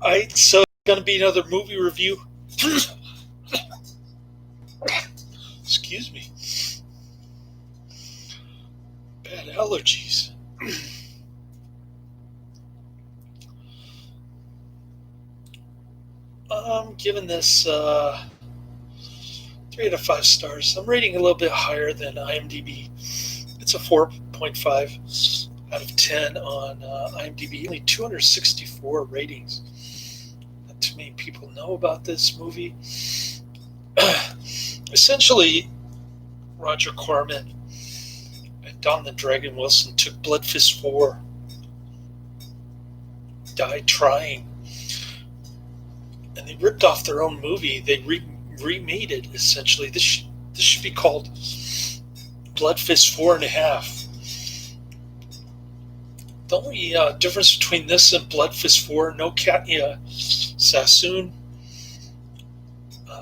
Alright, so gonna be another movie review. Excuse me. Bad allergies. I'm giving this 3 out of 5 stars. I'm rating a little bit higher than IMDb. It's a 4.5 out of 10 on IMDb. Only 264 ratings. Not too many people know about this movie. Essentially, Roger Corman and Don the Dragon Wilson took Blood Fist 4, died trying, and they ripped off their own movie. They remade it, essentially. This should be called Blood Fist 4.5. The only difference between this and Blood Fist 4, no Katya Sassoon.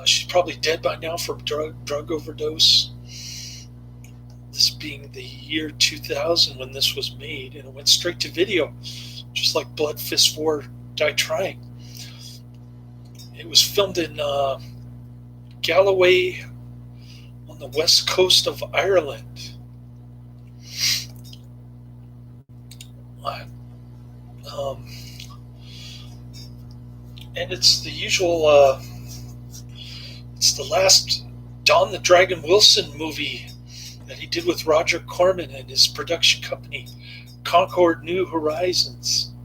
She's probably dead by now from drug overdose. This being the year 2000 when this was made, and it went straight to video, just like Blood Fist 4, Die Trying. It was filmed in Galloway on the west coast of Ireland. And it's the usual, it's the last Don the Dragon Wilson movie that he did with Roger Corman and his production company, Concord New Horizons.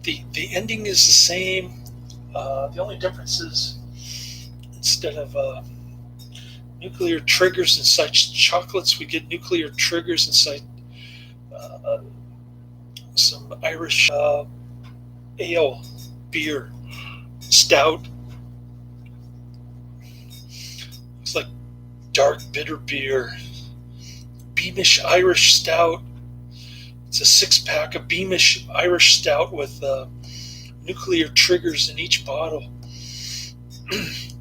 The ending is the same. The only difference is instead of nuclear triggers inside chocolates, we get nuclear triggers inside some Irish ale, beer, stout. It's like dark bitter beer. Beamish Irish Stout. It's a 6-pack of Beamish Irish Stout with nuclear triggers in each bottle. The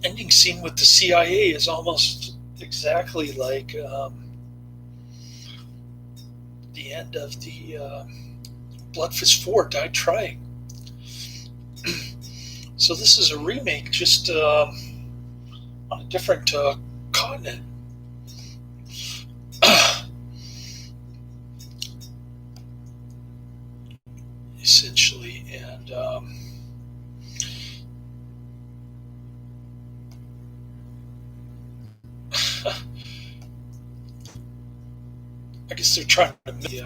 ending scene with the CIA is almost exactly like the end of the Blood Fist 4, Die Trying. So this is a remake, just on a different continent. Essentially, and I guess they're trying to make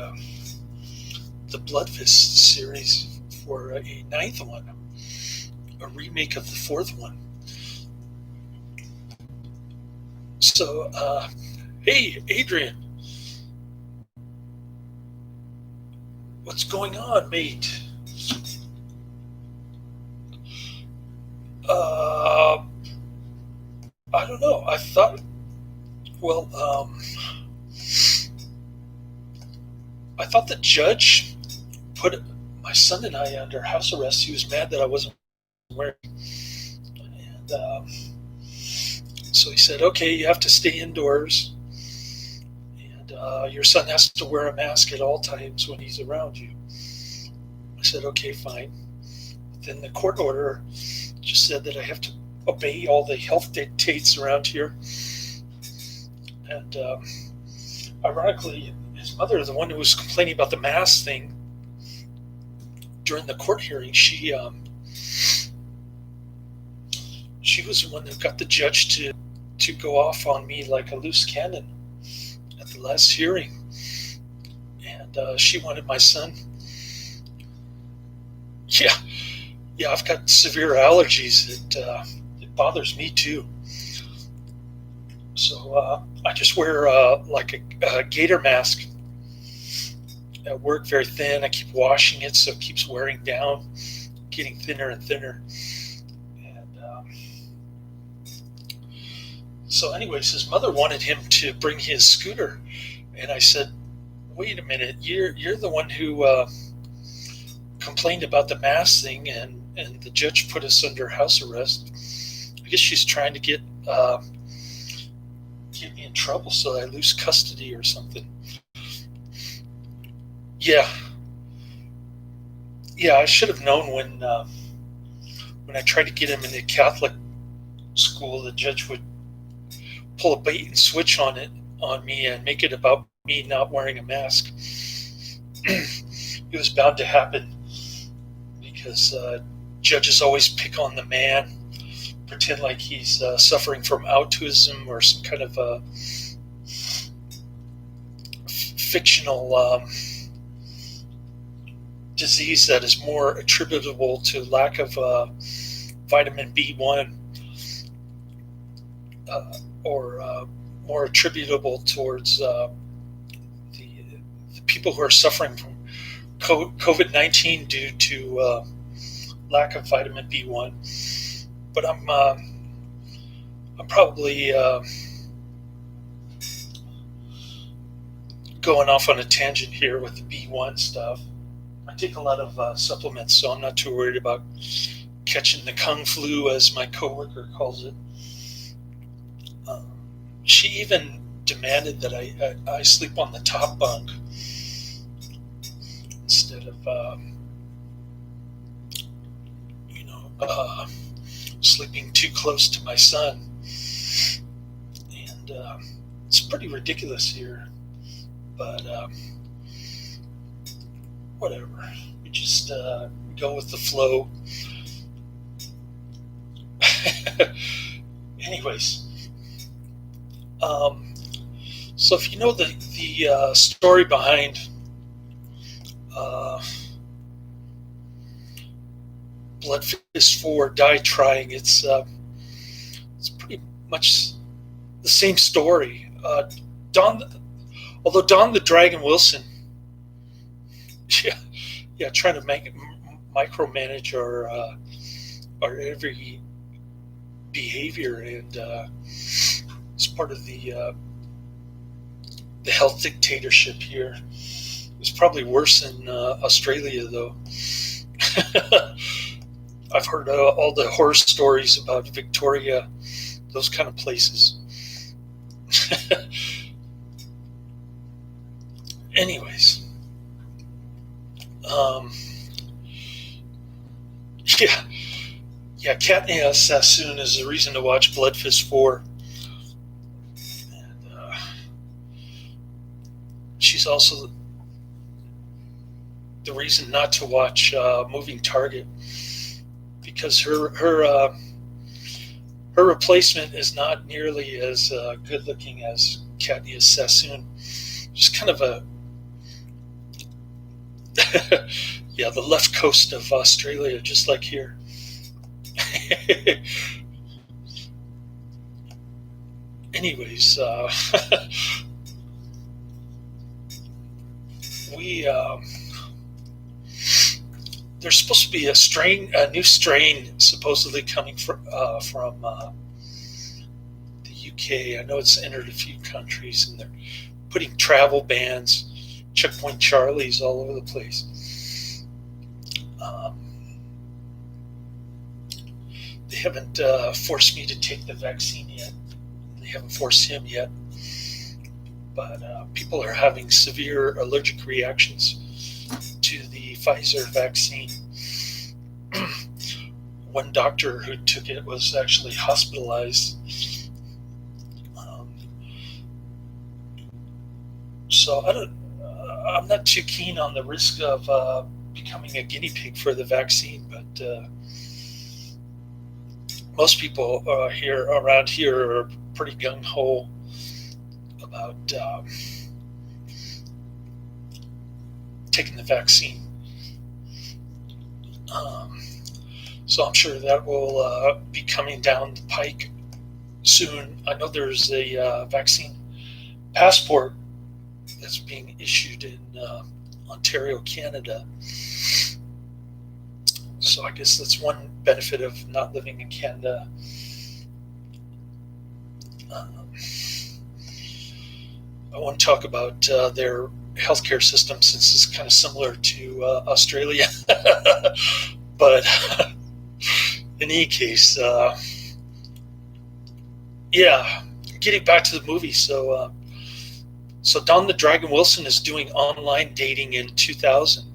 the Blood Fist series for a 9th one, a remake of the 4th one. So, hey, Adrian, what's going on, mate? I don't know. I thought, well, I thought the judge put my son and I under house arrest. He was mad that I wasn't wearing. And so he said, okay, you have to stay indoors. And your son has to wear a mask at all times when he's around you. I said, okay, fine. But then the court order just said that I have to obey all the health dictates around here. And ironically, his mother, the one who was complaining about the mask thing during the court hearing, she was the one that got the judge to go off on me like a loose cannon at the last hearing. And she wanted my son. Yeah, I've got severe allergies. It bothers me too. So I just wear like a gator mask at work, very thin. I keep washing it, so it keeps wearing down, getting thinner and thinner. And so anyways, his mother wanted him to bring his scooter. And I said, wait a minute, you're the one who complained about the mask thing, and the judge put us under house arrest. I guess she's trying to get get me in trouble so that I lose custody or something. Yeah, yeah, I should have known when I tried to get him in the Catholic school, the judge would pull a bait and switch on me and make it about me not wearing a mask. It was bound to happen because judges always pick on the man, pretend like he's suffering from autism or some kind of fictional disease that is more attributable to lack of vitamin B1 or more attributable towards the people who are suffering from COVID-19 due to lack of vitamin B1. But I'm probably going off on a tangent here with the B1 stuff. I take a lot of supplements, so I'm not too worried about catching the Kung flu, as my coworker calls it. She even demanded that I sleep on the top bunk instead of, sleeping too close to my son. And it's pretty ridiculous here, but whatever. We just go with the flow. Anyways, so if you know the story behind Blood Fist 4 Die Trying, it's pretty much the same story. Although Don the Dragon Wilson, trying to micromanage our every behavior, and it's part of the health dictatorship here. It's probably worse in Australia, though. I've heard all the horror stories about Victoria, those kind of places. Anyways, Katnia Sassoon is the reason to watch Blood Fist 4. And she's also the reason not to watch Moving Target, because her replacement is not nearly as good looking as Katnia Sassoon. Just kind of a the left coast of Australia, just like here. Anyways, there's supposed to be a new strain supposedly coming from the UK. I know it's entered a few countries, and they're putting travel bans, checkpoint Charlies all over the place. They haven't forced me to take the vaccine yet. They haven't forced him yet. But people are having severe allergic reactions to the Pfizer vaccine. One doctor who took it was actually hospitalized. So I'm not too keen on the risk of becoming a guinea pig for the vaccine, but most people around here are pretty gung-ho about taking the vaccine. So I'm sure that will be coming down the pike soon. I know there's a vaccine passport that's being issued in Ontario, Canada. So I guess that's one benefit of not living in Canada. I want to talk about their healthcare system, since it's kind of similar to Australia. But in any case, getting back to the movie, so Don the Dragon Wilson is doing online dating in 2000.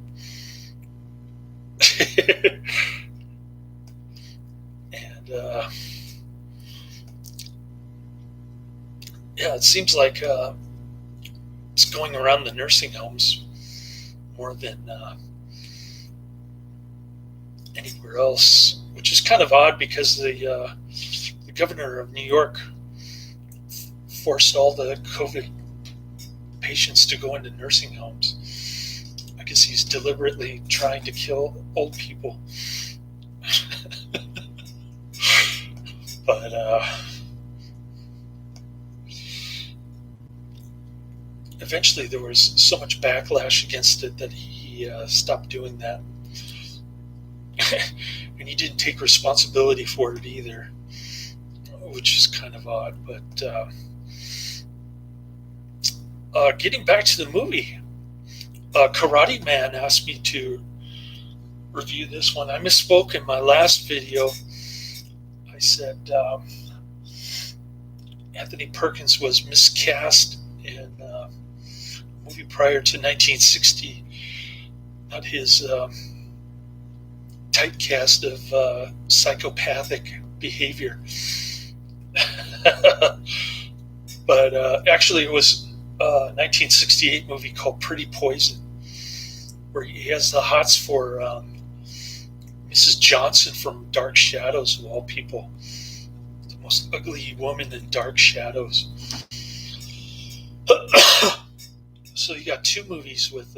And yeah, it seems like it's going around the nursing homes more than anywhere else, which is kind of odd because the governor of New York forced all the COVID patients to go into nursing homes. I guess he's deliberately trying to kill old people. But eventually there was so much backlash against it that he stopped doing that. And he didn't take responsibility for it either, which is kind of odd. But getting back to the movie, Karate Man asked me to review this one. I misspoke in my last video. I said Anthony Perkins was miscast in a movie prior to 1960, not his typecast of psychopathic behavior. But actually it was a 1968 movie called Pretty Poison, where he has the hots for Mrs. Johnson from Dark Shadows, of all people. The most ugly woman in Dark Shadows. So you got two movies with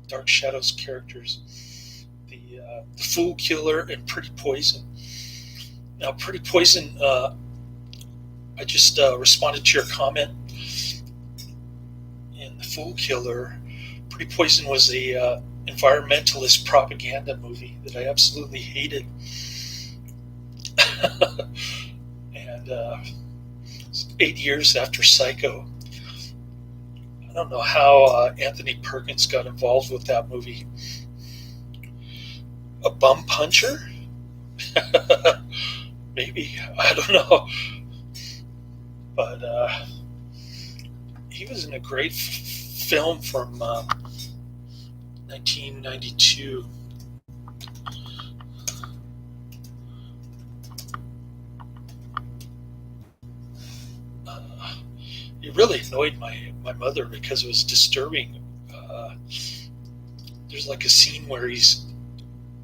Dark Shadows characters. The Fool Killer and Pretty Poison. Now, Pretty Poison, I just responded to your comment. In The Fool Killer, Pretty Poison was a environmentalist propaganda movie that I absolutely hated. And 8 years after Psycho. I don't know how Anthony Perkins got involved with that movie. A bum puncher? Maybe. I don't know. But he was in a great film from 1992. It really annoyed my mother because it was disturbing. There's like a scene where he's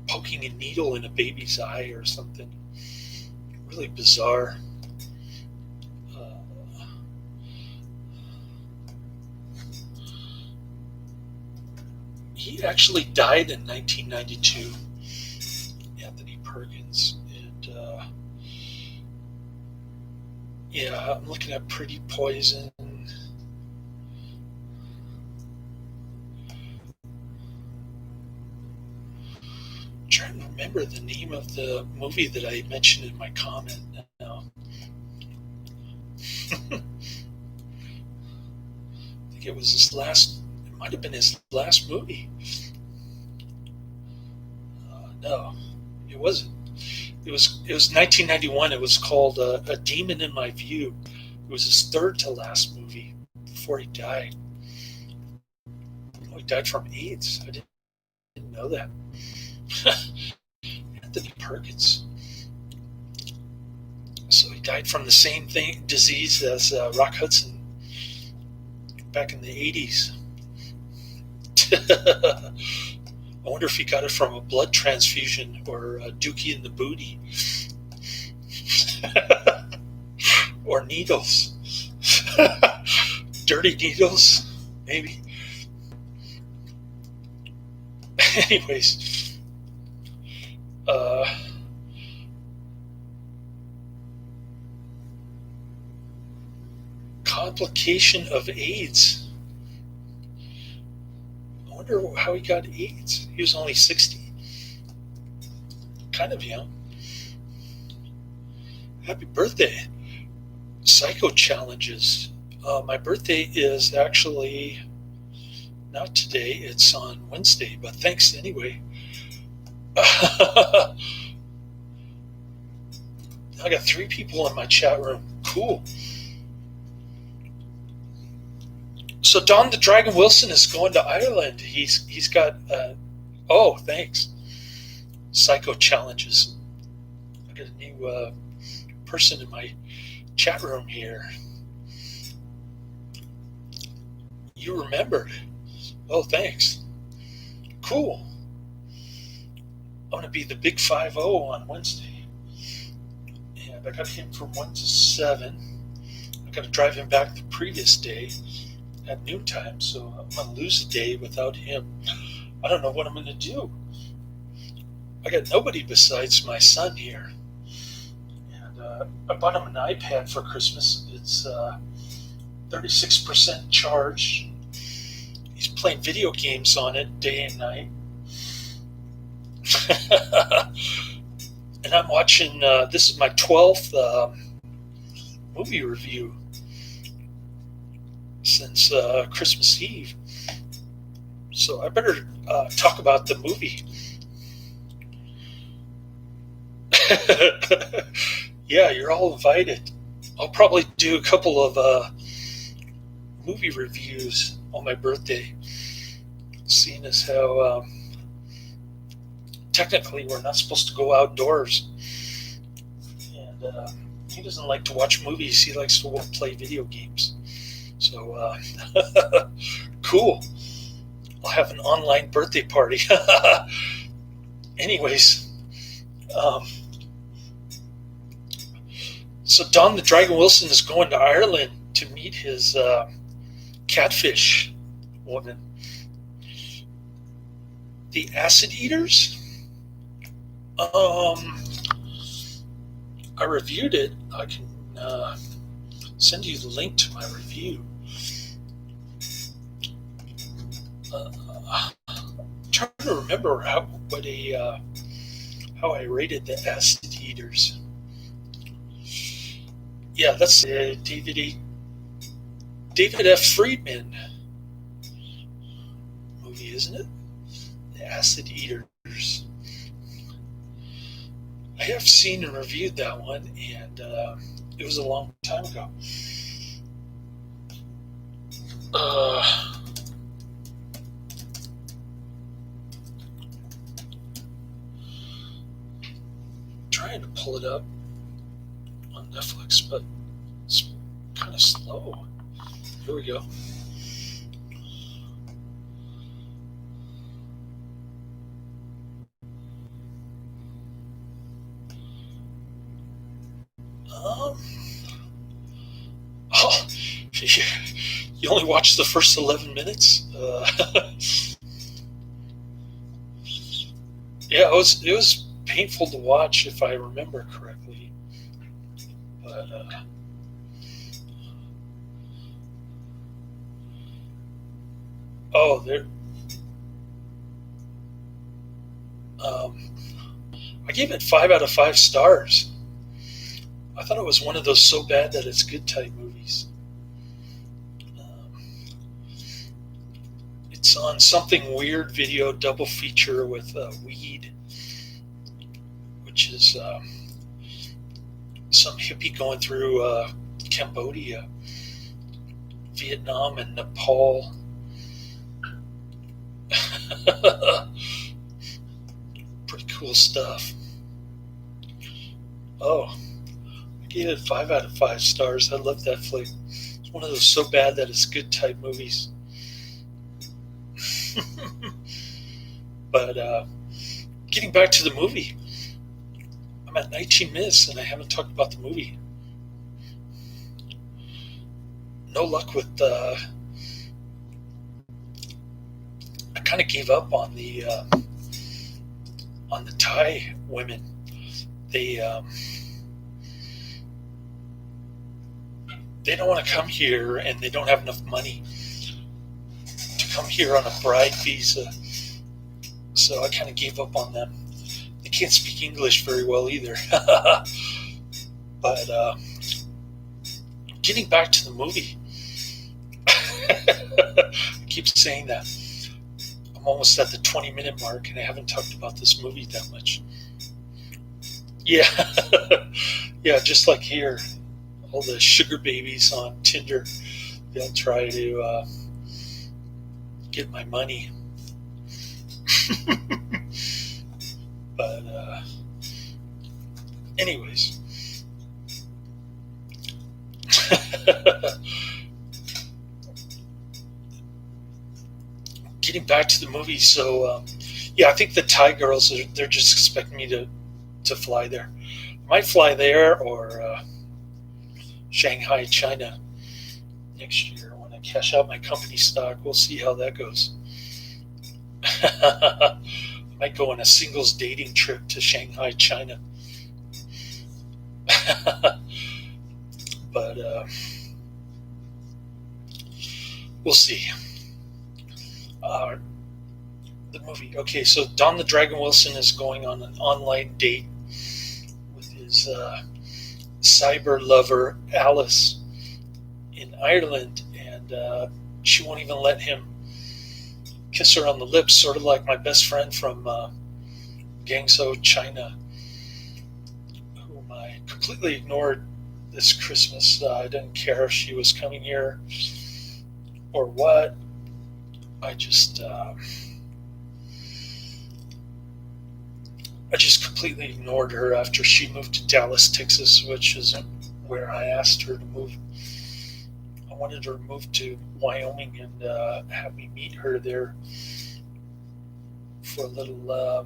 poking a needle in a baby's eye or something. Really bizarre. He actually died in 1992, Anthony Perkins. And yeah, I'm looking at Pretty Poison. I'm trying to remember the name of the movie that I mentioned in my comment now. I think it was his last. It might have been his last movie. No, it wasn't. It was 1991. It was called A Demon in My View. It was his third to last movie before he died. Oh, he died from AIDS. I didn't know that. Anthony Perkins. So he died from the same disease as Rock Hudson back in the 80s. I wonder if he got it from a blood transfusion or a dookie in the booty. Or needles. Dirty needles, maybe. Anyways. Complication of AIDS. I wonder how he got AIDS. He was only 60. Kind of young. Happy birthday. Psycho challenges. My birthday is actually not today. It's on Wednesday, but thanks anyway. I got 3 people in my chat room. Cool. So Don the Dragon Wilson is going to Ireland. He's got oh, thanks. Psycho challenges. I got a new person in my chat room here. You remembered. Oh, thanks. Cool. I'm going to be the Big 5-0 on Wednesday. And I got him from 1 to 7. I got to drive him back the previous day at noontime, so I'm going to lose a day without him. I don't know what I'm going to do. I got nobody besides my son here. And I bought him an iPad for Christmas. It's 36% charged. He's playing video games on it day and night. And I'm watching, this is my 12th movie review since Christmas Eve. So I better talk about the movie. Yeah, you're all invited. I'll probably do a couple of movie reviews on my birthday, seeing as how technically we're not supposed to go outdoors. And he doesn't like to watch movies. He likes to play video games. So, cool. I'll have an online birthday party. Anyways, so Don the Dragon Wilson is going to Ireland to meet his catfish woman. The Acid Eaters? I reviewed it. I can send you the link to my review. I'm trying to remember how I rated the Acid Eaters. Yeah, that's David F. Friedman movie, isn't it? The Acid Eaters. I have seen and reviewed that one, and it was a long time ago. Trying to pull it up on Netflix, but it's kind of slow. Here we go. Oh, you only watched the first 11 minutes? Yeah, it was painful to watch, if I remember correctly. But there. I gave it 5 out of 5 stars. I thought it was one of those so bad that it's good type movies. It's on Something Weird video double feature with Weed, which is some hippie going through Cambodia, Vietnam, and Nepal. Pretty cool stuff. Oh, I gave it 5 out of 5 stars. I love that flick. It's one of those so bad that it's good type movies. But getting back to the movie, I'm at 19 minutes and I haven't talked about the movie. No luck with I kind of gave up on the Thai women. They don't want to come here, and they don't have enough money to come here on a bride visa. So I kind of gave up on them. They can't speak English very well either. But getting back to the movie, I keep saying that. I'm almost at the 20-minute mark, and I haven't talked about this movie that much. Yeah, yeah, just like here, all the sugar babies on Tinder, they'll try to get my money. But anyways, getting back to the movie. So yeah, I think the Thai girls they're just expecting me to fly there. I might fly there or Shanghai, China next year when I cash out my company stock. We'll see how that goes. I might go on a singles dating trip to Shanghai, China. But we'll see. The movie. Okay, so Don the Dragon Wilson is going on an online date with his cyber lover Alice in Ireland, and she won't even let him kiss her on the lips, sort of like my best friend from Guangzhou, China, whom I completely ignored this Christmas. I didn't care if she was coming here or what. I just completely ignored her after she moved to Dallas, Texas, which is where I asked her to move. I wanted her to move to Wyoming and have me meet her there for a little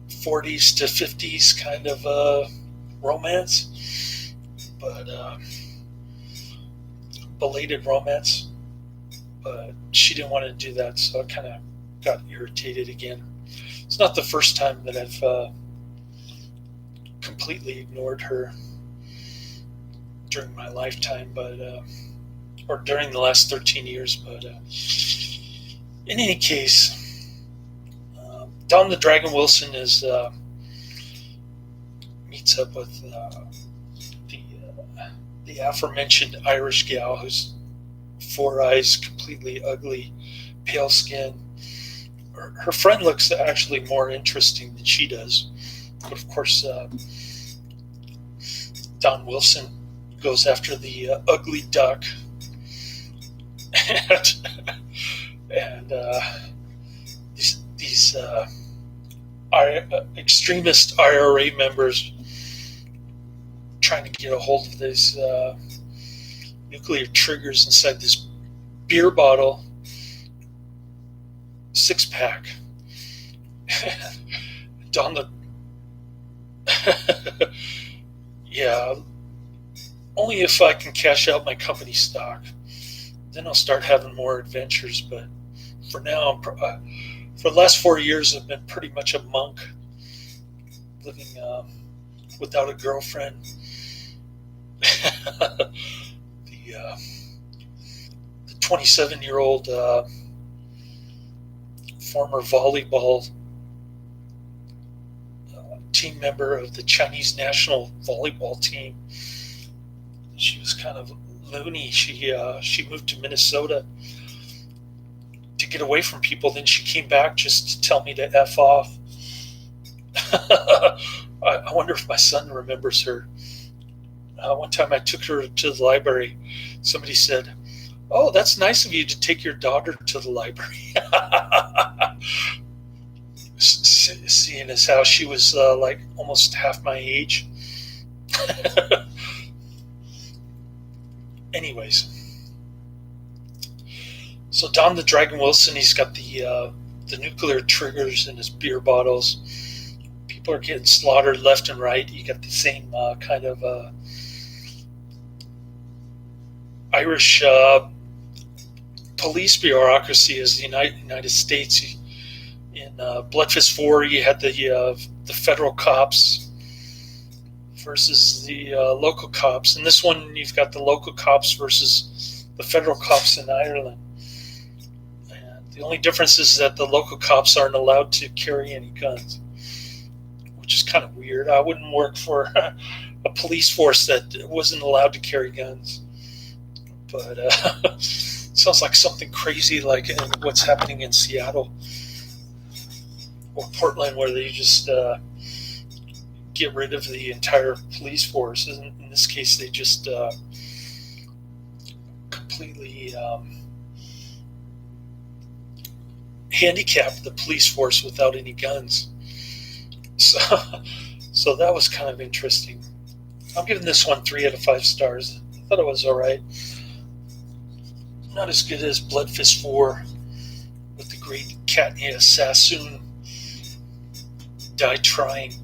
40s to 50s kind of romance, but belated romance. But she didn't want to do that, so I kind of got irritated again. It's not the first time that I've completely ignored her during my lifetime, but or during the last 13 years. But in any case, Don the Dragon Wilson is meets up with the aforementioned Irish gal who's 4 eyes, completely ugly, pale skin. Her friend looks actually more interesting than she does, but of course, Don Wilson goes after the ugly duck, and these extremist IRA members trying to get a hold of these nuclear triggers inside this beer bottle 6-pack. Don the yeah, only if I can cash out my company stock, then I'll start having more adventures. But for now, for the last 4 years, I've been pretty much a monk, living without a girlfriend. The 27-year-old former volleyball team member of the Chinese national volleyball team. She was kind of loony. She moved to Minnesota to get away from people. Then she came back just to tell me to F off. I wonder if my son remembers her. One time I took her to the library. Somebody said, "Oh, that's nice of you to take your daughter to the library." Seeing as how she was like almost half my age. Anyways, so Don the Dragon Wilson, he's got the nuclear triggers in his beer bottles. People are getting slaughtered left and right. You got the same kind of Irish police bureaucracy as the United States. In Blood Fist 4, you had the federal cops versus the local cops. In this one, you've got the local cops versus the federal cops in Ireland. And the only difference is that the local cops aren't allowed to carry any guns, which is kind of weird. I wouldn't work for a police force that wasn't allowed to carry guns. But sounds like something crazy like what's happening in Seattle or Portland, where they just get rid of the entire police force. In this case, they just completely completely handicapped the police force without any guns. So, so that was kind of interesting. I'm giving this one 3 out of 5 stars. I thought it was all right. Not as good as Blood Fist 4 with the great Katnia Sassoon died trying.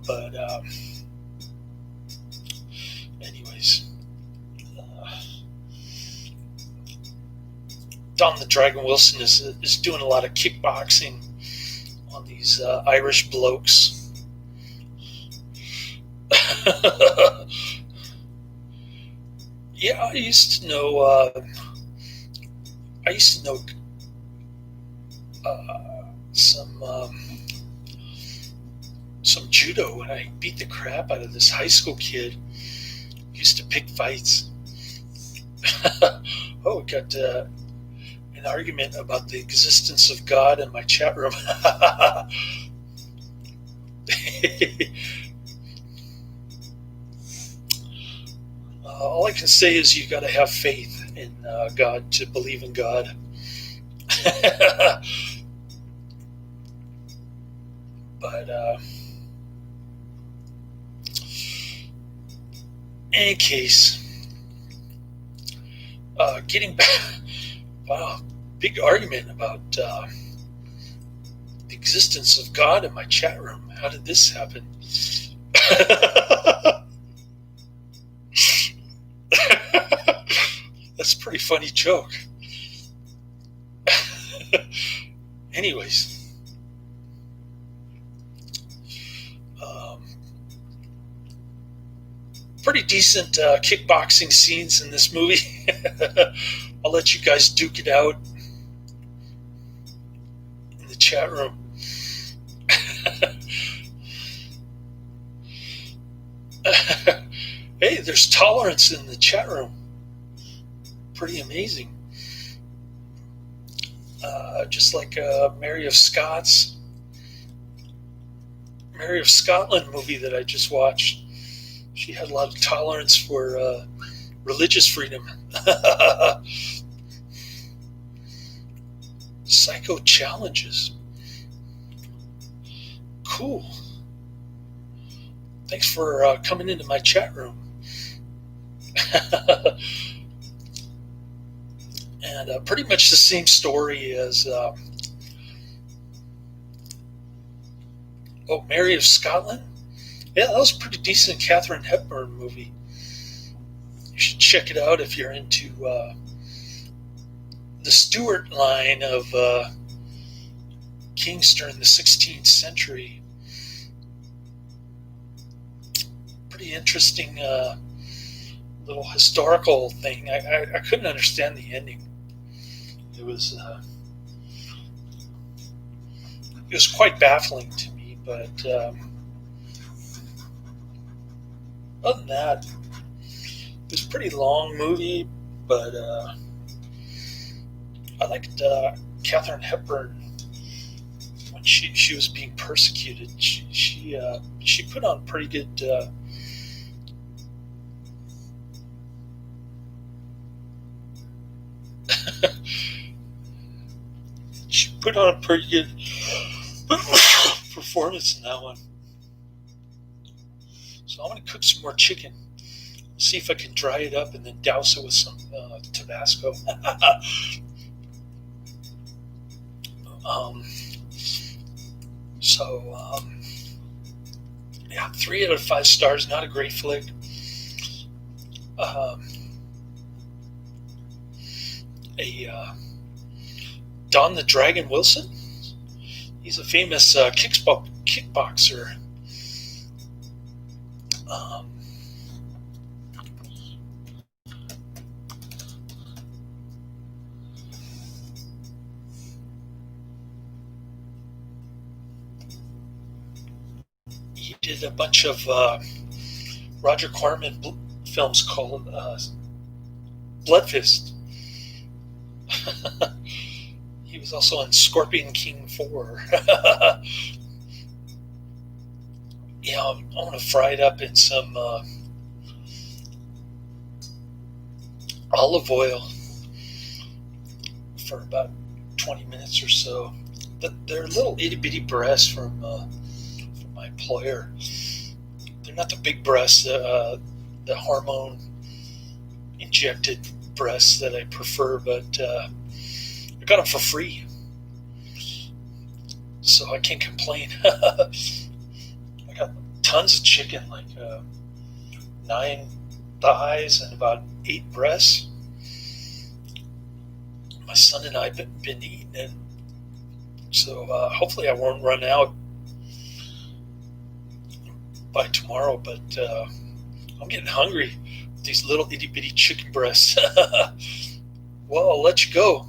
But anyways, Don the Dragon Wilson is doing a lot of kickboxing on these Irish blokes. Yeah, I used to know some judo, and I beat the crap out of this high school kid. Used to pick fights. Oh, we got an argument about the existence of God in my chat room. All I can say is you got to have faith in God to believe in God. But in any case, getting back, wow, big argument about the existence of God in my chat room. How did this happen? That's a pretty funny joke. Anyways, pretty decent kickboxing scenes in this movie. I'll let you guys duke it out in the chat room. Hey, there's tolerance in the chat room. Pretty amazing. Just like Mary of Scotland movie that I just watched. She had a lot of tolerance for religious freedom. Psycho challenges. Cool. Thanks for coming into my chat room. And pretty much the same story as Mary of Scotland. Yeah, that was a pretty decent Katharine Hepburn movie. You should check it out if you're into the Stuart line of kings during the 16th century. Pretty interesting little historical thing. I couldn't understand the ending. It was quite baffling to me, but other than that, it was a pretty long movie, but I liked Katharine Hepburn when she was being persecuted. She put on pretty good she put on a pretty good performance in that one. So I'm going to cook some more chicken. See if I can dry it up and then douse it with some Tabasco. Yeah, 3 out of 5 stars. Not a great flick. Don the Dragon Wilson. He's a famous kickboxer. He did a bunch of Roger Corman films called Blood Fist. He was also in Scorpion King 4. Yeah, I want to fry it up in some olive oil for about 20 minutes or so. They're little itty bitty breasts from my employer. They're not the big breasts, the hormone injected breasts that I prefer, but I got them for free, so I can't complain. I got tons of chicken, like 9 thighs and about 8 breasts. My son and I have been eating it, so hopefully I won't run out by tomorrow, but I'm getting hungry with these little itty bitty chicken breasts. Well, I'll let you go.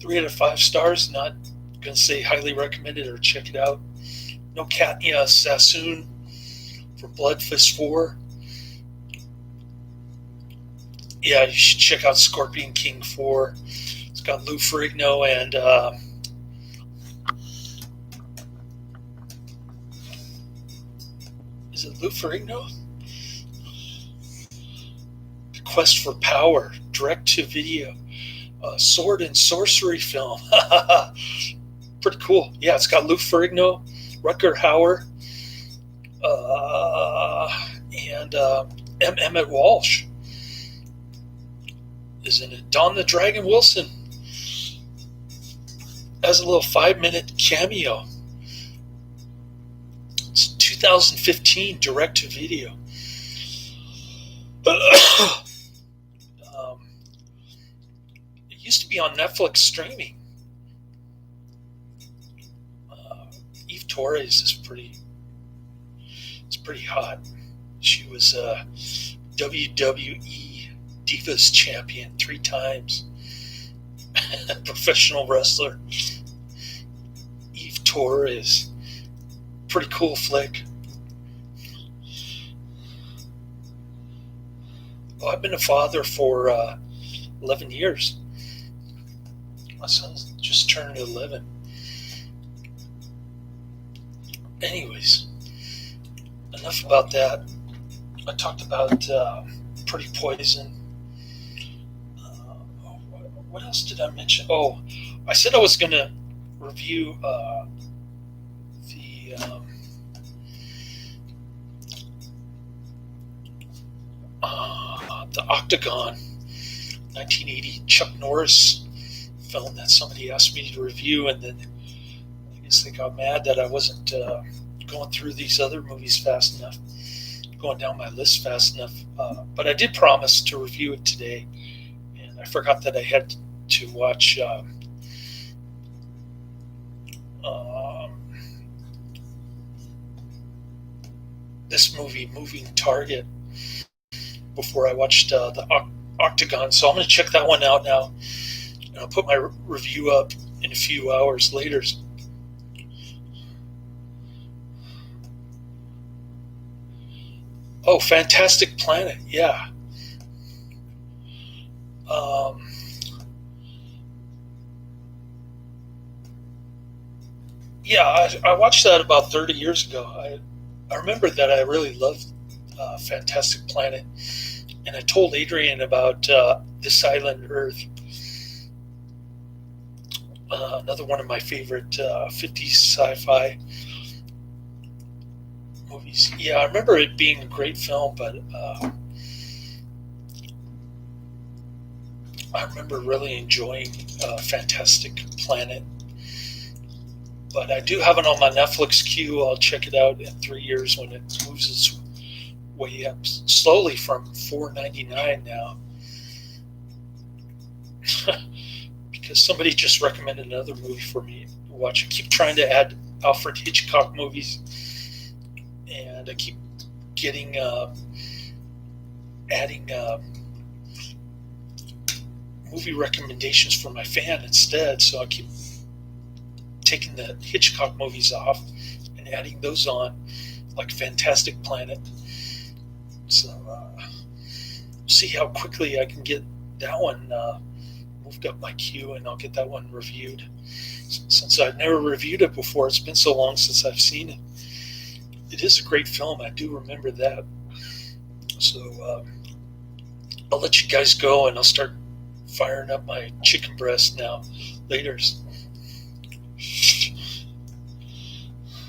3 out of 5 stars. Not gonna say highly recommended or check it out. No Katnia Sassoon for Blood Fist 4. Yeah, you should check out Scorpion King 4. It's got Lou Ferrigno and is it Lou Ferrigno? The Quest for Power, direct-to-video, sword and sorcery film. Pretty cool. Yeah, it's got Lou Ferrigno, Rutger Hauer, and M. Emmett Walsh is in it. Don the Dragon Wilson has a little 5-minute cameo. It's 2015 direct-to-video. It used to be on Netflix streaming. Eve Torres is pretty hot. She was WWE Divas champion 3 times. Professional wrestler. Eve Torres. Pretty cool flick. Well, I've been a father for 11 years. My son's just turned 11. Anyways, enough about that. I talked about Pretty Poison. What else did I mention? Oh, I said I was going to review the Octagon 1980 Chuck Norris film that somebody asked me to review, and then I guess they got mad that I wasn't going through these other movies fast enough, going down my list fast enough. But I did promise to review it today, and I forgot that I had to watch this movie, Moving Target, before I watched the Octagon. So I'm going to check that one out now, and I'll put my review up in a few hours later. Oh, Fantastic Planet, yeah. Yeah, I watched that about 30 years ago. I remember that I really loved Fantastic Planet, and I told Adrian about This Island Earth, another one of my favorite 50s sci-fi movies. Yeah, I remember it being a great film, but I remember really enjoying Fantastic Planet. But I do have it on my Netflix queue. I'll check it out in 3 years when it moves its way up slowly from $4.99 now. Because somebody just recommended another movie for me to watch. I keep trying to add Alfred Hitchcock movies, and I keep getting adding movie recommendations for my fan instead. So I keep taking the Hitchcock movies off and adding those on, like Fantastic Planet. So see how quickly I can get that one moved up my queue, and I'll get that one reviewed. Since I've never reviewed it before, it's been so long since I've seen it. It is a great film. I do remember that. So I'll let you guys go, and I'll start firing up my chicken breast now. Later.